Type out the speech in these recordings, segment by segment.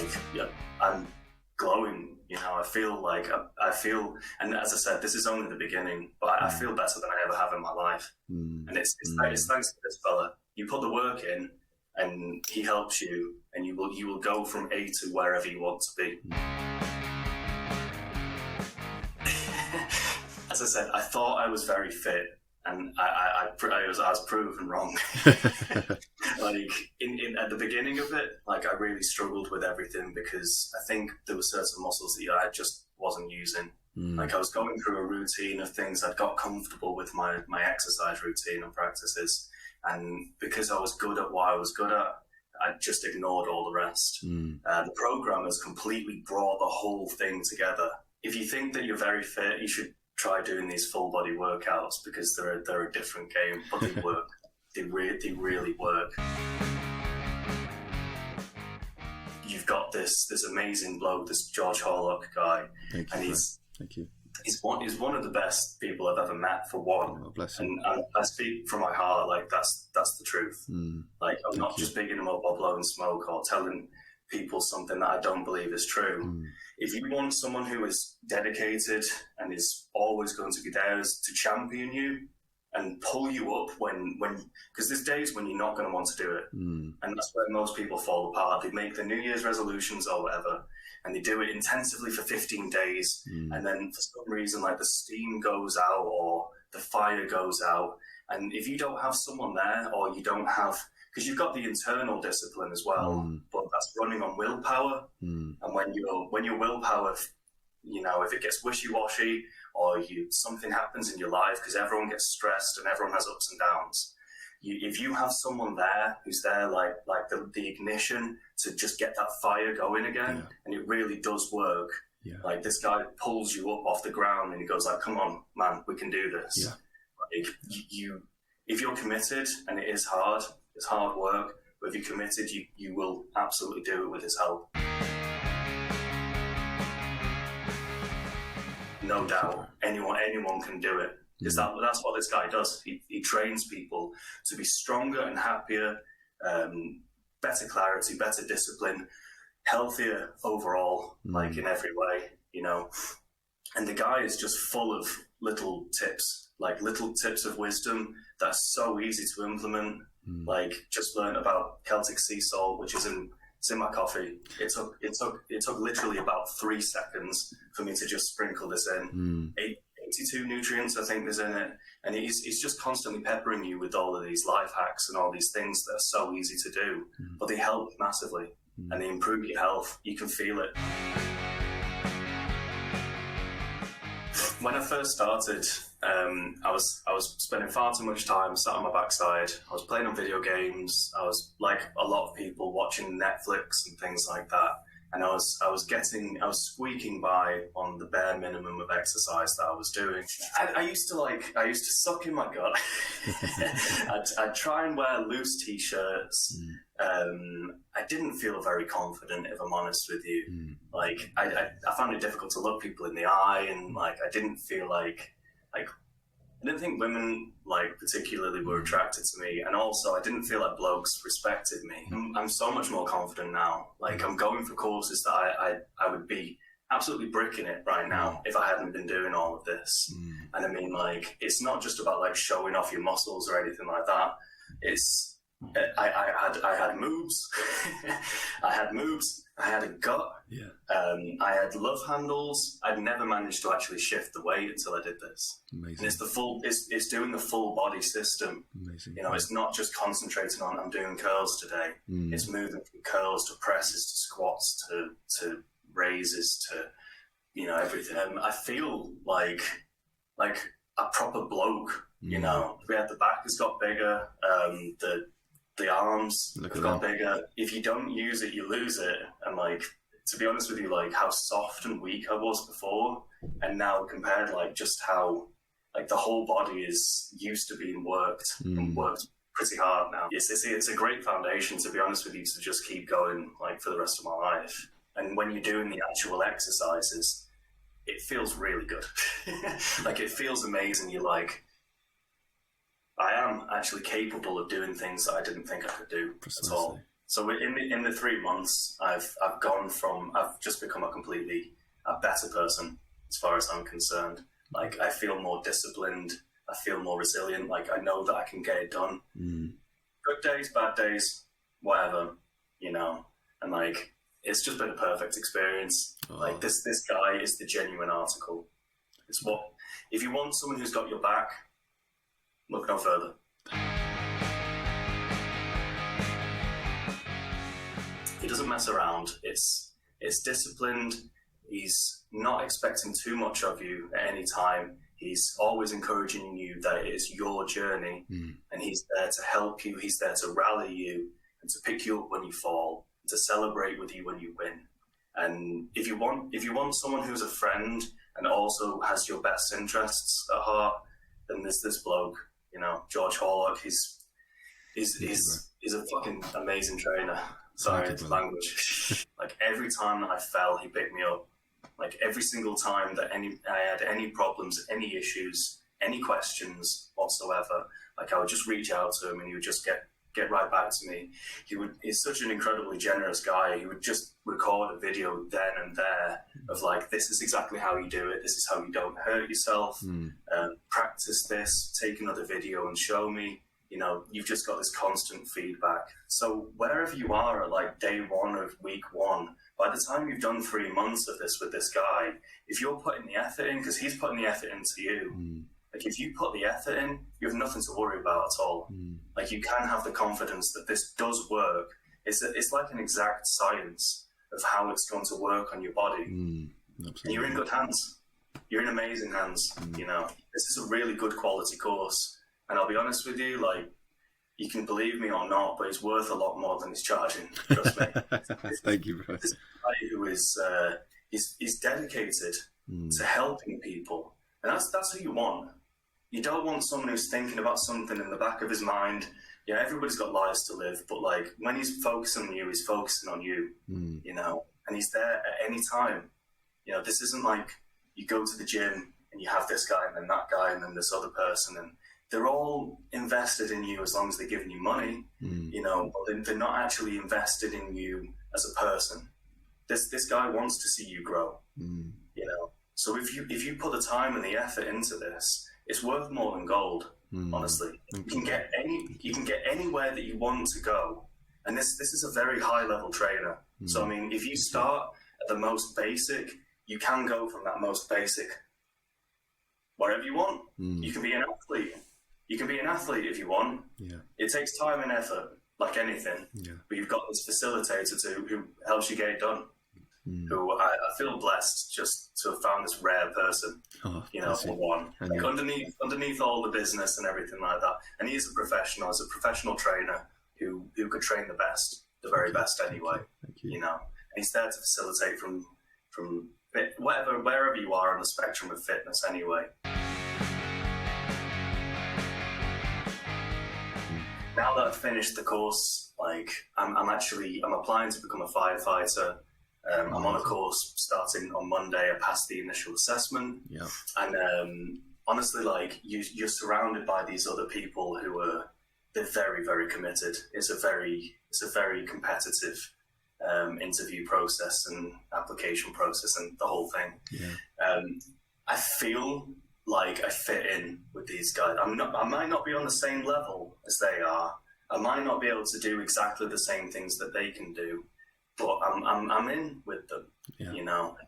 like, yeah, I'm glowing. You know, I feel like and as I said, this is only the beginning, but I feel better than I ever have in my life. And it's thanks to this fella. You put the work in, and he helps you, and you will go from A to wherever you want to be. As I said, I thought I was very fit, and I was proven wrong. Like at the beginning of it, like I really struggled with everything because I think there were certain muscles that I just wasn't using. Like I was going through a routine of things. I'd got comfortable with my exercise routine and practices, and because I was good at what I was good at, I just ignored all the rest. The program has completely brought the whole thing together. If you think that you're very fit, you should try doing these full body workouts because they're a different game, but they work. They really work. You've got this amazing bloke, this George Horlock guy, Thank you. He's one of the best people I've ever met, for one. Oh, bless him. And I speak from my heart, like that's the truth. Like I'm not just bigging him up or blowing smoke or telling people something that I don't believe is true. If you want someone who is dedicated and is always going to be there to champion you and pull you up when because there's days when you're not going to want to do it, and that's where most people fall apart. They make the New Year's resolutions or whatever, and they do it intensively for 15 days, and then for some reason, like the steam goes out or the fire goes out, and if you don't have someone there, or you don't have, because you've got the internal discipline as well, but that's running on willpower, and when your willpower, you know, if it gets wishy-washy or something happens in your life, because everyone gets stressed and everyone has ups and downs, if you have someone there who's there like the ignition to just get that fire going again, and it really does work. Like this guy pulls you up off the ground and he goes like, come on man, we can do this. Like if you're committed, and it is hard, it's hard work, but if you're committed, you will absolutely do it with his help. No doubt, anyone can do it. Because that's what this guy does. He trains people to be stronger and happier, better clarity, better discipline, healthier overall, like in every way, you know. And the guy is just full of little tips of wisdom that's so easy to implement. Like just learn about Celtic sea salt, which is it's in my coffee. It took literally about 3 seconds for me to just sprinkle this in. 82 nutrients, I think, is in it. And he's just constantly peppering you with all of these life hacks and all these things that are so easy to do, but they help massively and they improve your health. You can feel it. When I first started, I was spending far too much time sat on my backside. I was playing on video games. I was like a lot of people watching Netflix and things like that. And I was squeaking by on the bare minimum of exercise that I was doing. I used to suck in my gut. I'd try and wear loose t-shirts. I didn't feel very confident, if I'm honest with you. Like I found it difficult to look people in the eye, and like I didn't feel like I didn't think women like particularly were attracted to me, and also I didn't feel like blokes respected me. I'm so much more confident now. Like I'm going for courses that I would be absolutely bricking it right now if I hadn't been doing all of this. And I mean, like, it's not just about like showing off your muscles or anything like that. It's I had moves. I had a gut. I had love handles. I'd never managed to actually shift the weight until I did this. Amazing. And it's doing the full body system. Amazing. You know, it's not just concentrating on I'm doing curls today. It's moving from curls to presses to squats to raises to, you know, everything. And I feel like a proper bloke. You know, the back has got bigger. The arms have got bigger. If you don't use it, you lose it. And like, to be honest with you, like how soft and weak I was before, and now compared, like just how like the whole body is used to being worked and worked pretty hard now. It's a great foundation, to be honest with you, to just keep going like for the rest of my life. And when you're doing the actual exercises, it feels really good. Like it feels amazing. You're like, I am actually capable of doing things that I didn't think I could do at all. So in the 3 months, I've just become a better person as far as I'm concerned. Like, I feel more disciplined. I feel more resilient. Like, I know that I can get it done. Good days, bad days, whatever, and like, it's just been a perfect experience. Like, this guy is the genuine article. It's what, if you want someone who's got your back, look no further. He doesn't mess around. It's disciplined. He's not expecting too much of you at any time. He's always encouraging you that it is your journey, and he's there to help you. He's there to rally you and to pick you up when you fall, to celebrate with you when you win. And if you want someone who's a friend and also has your best interests at heart, then there's this bloke, George Horlock. He's a fucking amazing trainer. Sorry, it's language. Like, every time that I fell, he picked me up. Like, every single time that I had any problems, any issues, any questions whatsoever, like, I would just reach out to him and he would just get right back to me. He's such an incredibly generous guy. He would just record a video then and there of like, this is exactly how you do it. This is how you don't hurt yourself. Practice this, take another video and show me. You've just got this constant feedback. So wherever you are at like day one of week one, by the time you've done 3 months of this with this guy, if you're putting the effort in, because he's putting the effort into you, like, if you put the effort in, you have nothing to worry about at all. Like, you can have the confidence that this does work. It's like an exact science of how it's going to work on your body. And you're in good hands. You're in amazing hands. This is a really good quality course. And I'll be honest with you, like, you can believe me or not, but it's worth a lot more than it's charging. Trust me. Thank you, bro. This guy who is he's dedicated to helping people, and that's who you want. You don't want someone who's thinking about something in the back of his mind. Yeah, everybody's got lives to live, but like, when he's focusing on you, he's focusing on you. And he's there at any time. This isn't like you go to the gym and you have this guy and then that guy and then this other person, and they're all invested in you as long as they're giving you money, but they're not actually invested in you as a person. This guy wants to see you grow, So if you put the time and the effort into this, it's worth more than gold, honestly. You can get anywhere that you want to go. And this is a very high level trainer. So, I mean, if you start at the most basic, you can go from that most basic wherever you want. You can be an athlete. You can be an athlete if you want. It takes time and effort, like anything. But you've got this facilitator who helps you get it done. Who I feel blessed just to have found this rare person, for one. Like, underneath all the business and everything like that. And he is a professional. He's a professional trainer who could train the best, the very best anyway. Thank you. And he's there to facilitate from wherever you are on the spectrum of fitness anyway. Now that I've finished the course, like, I'm applying to become a firefighter. I'm on a course starting on Monday. I passed the initial assessment. And honestly, like, you're surrounded by these other people they're very, very committed. It's a very competitive interview process and application process and the whole thing. I feel like I fit in with these guys. I might not be on the same level as they are. I might not be able to do exactly the same things that they can do, but I'm in with them.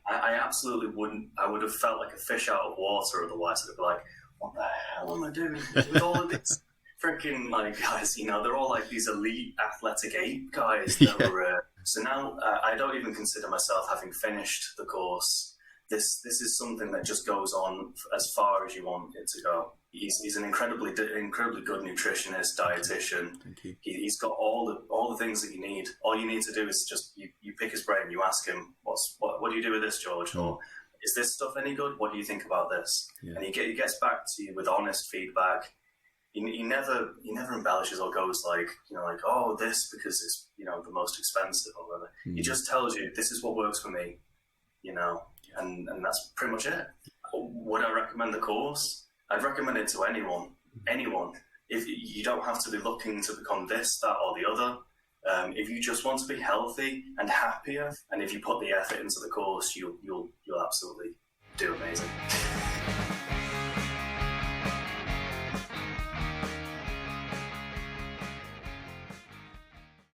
I absolutely wouldn't. I would have felt like a fish out of water otherwise. I'd be like, what the hell am I doing with all of these freaking, like, guys? They're all like these elite athletic ape guys that were. So now I don't even consider myself having finished the course. This is something that just goes on as far as you want it to go. He's an incredibly good nutritionist, dietitian. He's got all the things that you need. All you need to do is just you pick his brain. You ask him, what do you do with this, George? Or is this stuff any good? What do you think about this? And he gets back to you with honest feedback. He never embellishes or goes like, oh, this because it's the most expensive or whatever. He just tells you, this is what works for me, and that's pretty much it. Would I recommend the course? I'd recommend it to anyone. If you don't have to be looking to become this, that, or the other. If you just want to be healthy and happier, and if you put the effort into the course, you'll absolutely do amazing.